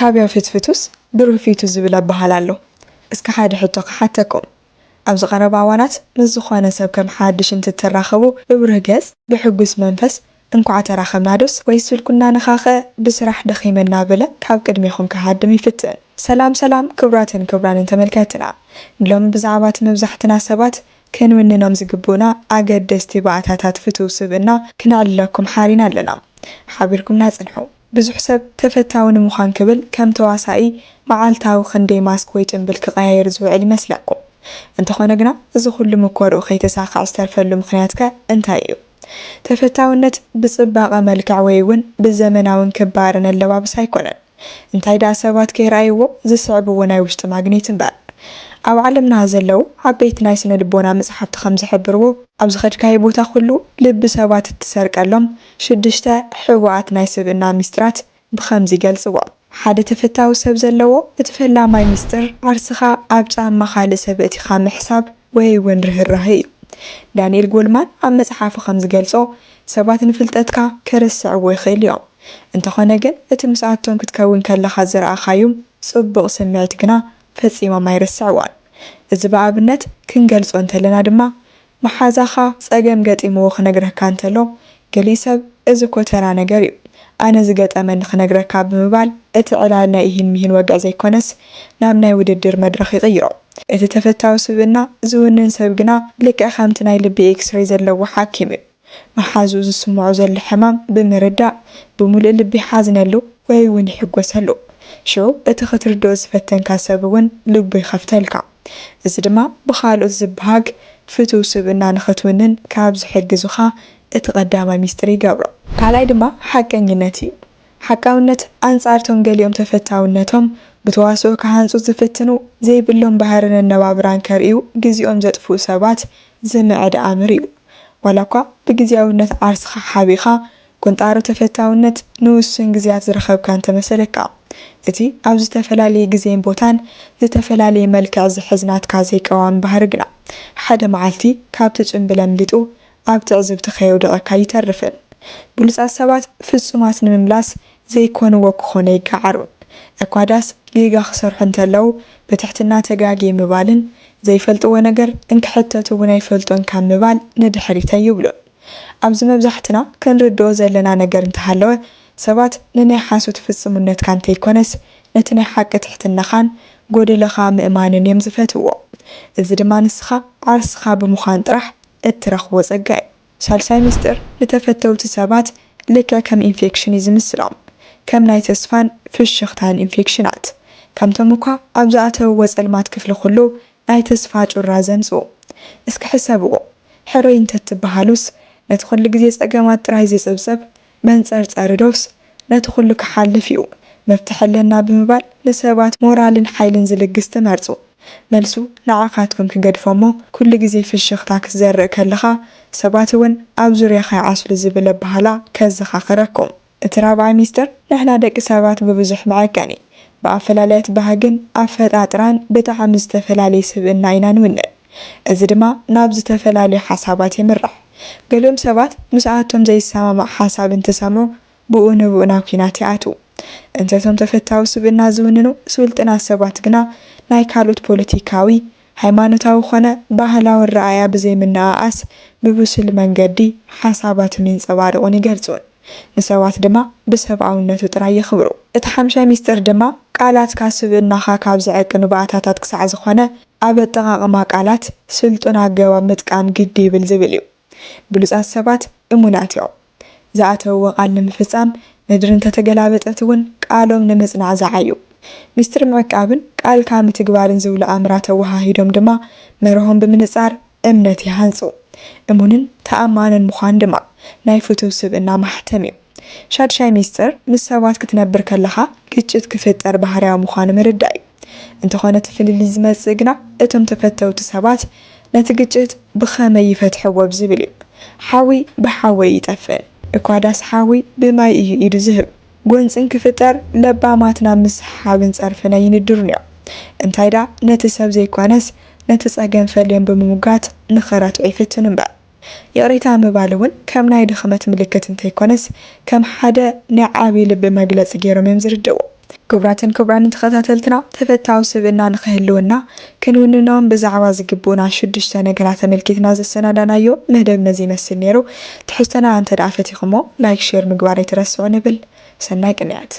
ካብያ ፍትፍቱስ ብሩፊቱ ዝብል ኣበሃል ኣሎ እስከ ሓደ ሕቶ ክሓተኩም ኣብ ዝቐረባ እዋናት ምስ ዝኾነ ሰብ ከም ሓድሽ እንትትራኸቡ ብብሩህ ገጽ ብሕጉስ መንፈስ እንኳዕ ተራኸብና ዶስ ወይስ ስልኩና ነኻኸ ብስራሕ ደኺመና ብለ ካብ ቅድሚኹም ክሃድም ይፍትን። ሰላም ክብራትን ተመልከትና ሎም ብዛዕባ መብዛሕትና ሰባት ክንውንኖም ዝግቡና ኣገደስቲ ባእታታት ፍትው ስብዕና ክነዕልለኩም ሓሪና ኣለና። ሓቢርኩምና ጽንሑ። ብዙሕ ሰብ ተፈታዊ ንምዃን ክብል ከም ተዋሳኢ መዓልታዊ ክንደይ ማስክ ወይ ጭንብል ክቀያየር ዝውዕል ይመስለኩም? እንተኾነ ግና እዚ ኩሉ ምኮርኡ ከይተሳካዕ ዝተርፈሉ ምክንያት ከ እንታይ እዩ? ተፈታውነት ብጽባቐ መልክዕ ወይ እውን ብዘመናውን ክባርን ኣለባብሳ ኣይኮነን። እንታይ ዳ ሰባት ከይረኣይዎ ዝስዕብዎ ናይ ውሽጢ ማግኔት እምበር። ኣብ ዓለምና ዘለው ዓበይቲ ናይ ስነ ልቦና መጽሓፍቲ ከም ዝሕብርዎ ኣብ ዝኸድካዮ ቦታ ኩሉ ልቢ ሰባት እትሰርቀሎም 6 ሕቡኣት ናይ ስብዕና ሚስጥራት ብኸምዚ ይገልጽዎ። ሓደ ተፈታዊ ሰብ ዘለዎ እቲ ፈላማይ ሚስጥር ዓርስኻ ኣብ ጫማ ካልእ ሰብ እቲኻ ምሕሳብ ወይ እውን ርህራሄ እዩ። ዳንኤል ጎልማን ኣብ መጽሓፉ ከም ዝገልጾ ሰባት ንፍልጠትካ ከርስዕዎ ይኽእል እዮም። እንተኾነ ግን እቲ ምስኣቶም ክትከውን ከለኻ ዝረኣኻዩ ጽቡቕ ስምዒት ግና ፈጺሞም ኣይርስዕዎን። እዚ ብኣብነት ክንገልጾ እንተለና ድማ መሓዛኻ ጸገም ገጢምዎ ክነግረካ እንተሎ ገሊእ ሰብ እዚ ኮተራ ነገር እዩ ኣነ ዝገጠመኒ ክነግረካ ብምባል እቲ ዕላል ናይ ይህን ወግዕ ዘይኮነስ ናብ ናይ ውድድር መድረኽ ይቕይሮ። እቲ ተፈታዊ ስብዕና ዝውንን ሰብ ግና ልክዕ ከምቲ ናይ ልቢ ኤክስሬይ ዘለዎ ሓኪም እዩ። መሓዙ ዝስምዖ ዘሎ ሕማም ብምርዳእ ብሙሉእ ልቢ ሓዝነሉ ወይ እውን ይሕጎሰሉ። ሽዑ እቲ ክትርድኦ ዝፈተንካ ሰብ እውን ልቡ ይኸፍተልካ። እዚ ድማ ብኻልኦት ዝበሃግ ፍቱው ስብዕና ንኽትውንን ካብ ዝሕግዙኻ እቲ ቀዳማይ ሚስጥር ይገብሮ። ካልኣይ ድማ ሓቀኝነት እዩ። ሓቃውነት ኣንጻርቶም ገሊኦም ተፈታውነቶም ብተዋስኦ ክሃንፁ ዝፍትኑ ዘይብሎም ባህርን ኣነባብራን ከርእዩ ግዚኦም ዘጥፍኡ ሰባት ዝምዕድ ኣምር እዩ። ዋላ እኳ ብግዚያውነት ዓርስኻ ሓቢኻ ቁንጣሮ ተፈታውነት ንውሱን ግዜያት ዝረኸብካ እንተመሰለካ እቲ ኣብ ዝተፈላለየ ግዜን ቦታን ዝተፈላለየ መልክዕ ዝሕዝናትካ ዘይቀዋሚ ባህሪ ግና ሓደ መዓልቲ ካብቲ ጭንብል ኣምሊጡ ኣብ ትዕዝብቲ ከየውደቐካ ይተርፍን። ብሉጻት ሰባት ፍጹማት ንምምላስ ዘይኮንዎ ክኾነ ይገዓሩን። እኳ ዳስ ጌጋ ክሰርሑ እንተለው ብትሕትና ተጋጊ ምባልን ዘይፈልጥዎ ነገር እንክሕተቱ እውን ኣይፈልጦን ካብ ምባል ንድሕሪተ ይብሉን። ኣብዚ መብዛሕትና ክንርድኦ ዘለና ነገር እንተሃለወ ሰባት ንናይ ሓሶት ፍጹምነትካ እንተይኮነስ ነቲ ናይ ሓቂ ትሕትናኻን ጎደለኻ ምእማንን እዮም ዝፈትዎ። እዚ ድማ ንስኻ ዓርስኻ ብምዃን ጥራሕ እትረኽቦ ጸጋ እዩ። ሳልሳይ ሚስጥር ንተፈተውቲ ሰባት ልክዕ ከም ኢንፌክሽን እዩ ዝምስሎም። ከም ናይ ተስፋን ፍሽኽታን ኢንፌክሽናት ከምቶም እኳ ኣብ ዝኣተውዎ ጸልማት ክፍሊ ኩሉ ናይ ተስፋ ጩራ ዘምጽኡ። እስኪ ሕሰብዎ ሕሮይ እንተትበሃሉስ ነቲ ኩሉ ግዜ ጸገማት ጥራይ ዝጽብጸብ መንጸርጸሪ ዶስ ነቲ ኩሉ ክሓልፍ እዩ መፍትሒ ኣለና ብምባል ንሰባት ሞራልን ሓይልን ዝልግስ ትመርጹ? መልሱ ንዓኻትኩም ክገድፎሞ ኩሉ ግዜ ፍሽኽታ ክትዘርእ ከለኻ ሰባት እውን ኣብ ዙርያኻ ይዓስሉ ዝብል ኣበሃላ ከዘኻኽረኩም። እቲ ራብዓይ ሚስጥር ንሕና ደቂ ሰባት ብብዙሕ መዐቀኒ ብኣፈላለየት ባህግን ኣፈጣጥራን ብጣዕሚ ዝተፈላለየ ስብዕና ኢና ንውንን። እዚ ድማ ናብ ዝተፈላለዩ ሓሳባት ይምራሕ። ገሊኦም ሰባት ምስኣቶም ዘይሰማማዕ ሓሳብ እንትሰምዑ ብኡ ንብኡ ናብ ኩናት ይኣትዉ። እንተቶም ተፈታዊ ስብዕና ዝውንኑ ስልጡናት ሰባት ግና ናይ ካልኦት ፖለቲካዊ ሃይማኖታዊ ኾነ ባህላዊ ረኣያ ብዘይምንኣኣስ ብብሱል መንገዲ ሓሳባትን ይንጸባርቑን ይገልጹን። ንሰባት ድማ ብሰብኣውነቱ ጥራይ የኽብሩ። እቲ ሓምሻይ ሚስጥር ድማ ቃላትካ ስብዕናኻ ካብ ዝዕቅኑ ባእታታት ክሳዕ ዝኾነ ኣብ ኣጠቓቕማ ቃላት ስልጡን ኣገባብ ምጥቃም ግዲ ይብል ዝብል እዩ። ብሉጻት ሰባት እሙናት እዮም። ዝኣተውዎ ቃል ንምፍጻም ምድሪ እንተተገላበጠት እውን ቃሎም ንምጽናዕ ዝዓዩ። ሚስጥር ምዕቃብን ቃልካ ምትግባርን ዝብሉ ኣምራት ተወሃሂዶም ድማ መርሆም ብምንጻር እምነት ይሃንጹ። እሙንን ተኣማንን ምዃን ድማ ናይ ፍቱው ስብዕና ማሕተም እዩ። ሻድሻይ ሚስጥር ምስ ሰባት ክትነብር ከለኻ ግጭት ክፍጠር ባህርያዊ ምዃኑ ምርዳእ እዩ። እንተኾነ እቲ ፍልልይ ዝመጽእ ግና እቶም ተፈተውቲ ሰባት ነቲ ግጭት ብኸመይ ይፈትሕዎ ብዝብል እዩ። ሓዊ ብሓወይ ይጠፍእ እኳ ዳስ ሓዊ ብማይ እዩ ኢዱ ዝህብ። ጎንፅን ክፍጠር ለባማትና ምስሓብን ጸርፍነ ይንድሩን እዮም። እንታይ ዳ ነቲ ሰብ ዘይኮነስ ነቲ ጸገም ፈልዮም ብምሙጋት ንኽረትዑ ይፍትን እምበር። የቕሬታ ምባል እውን ከም ናይ ድኽመት ምልክት እንተይኮነስ ከም ሓደ ናይ ዓብይ ልቢ መግለፂ ገይሮም እዮም ዝርድእዎ። ክቡራትን ክቡራንን ተኸታተልትና ተፈታዊ ስብዕና ንክህልወና ክንውንኖም ብዛዕባ ዝግቡእና 6 ነገራት ተመልኪትና ዘሰናዳናዮ መደብ ነዚ ይመስል ነይሩ። ትሕዝቶና እንተደኣ ፈቲኹሞ ላይክ ሼር ምግባር ኣይትረስዑ ንብል። ሰናይ ቅንያት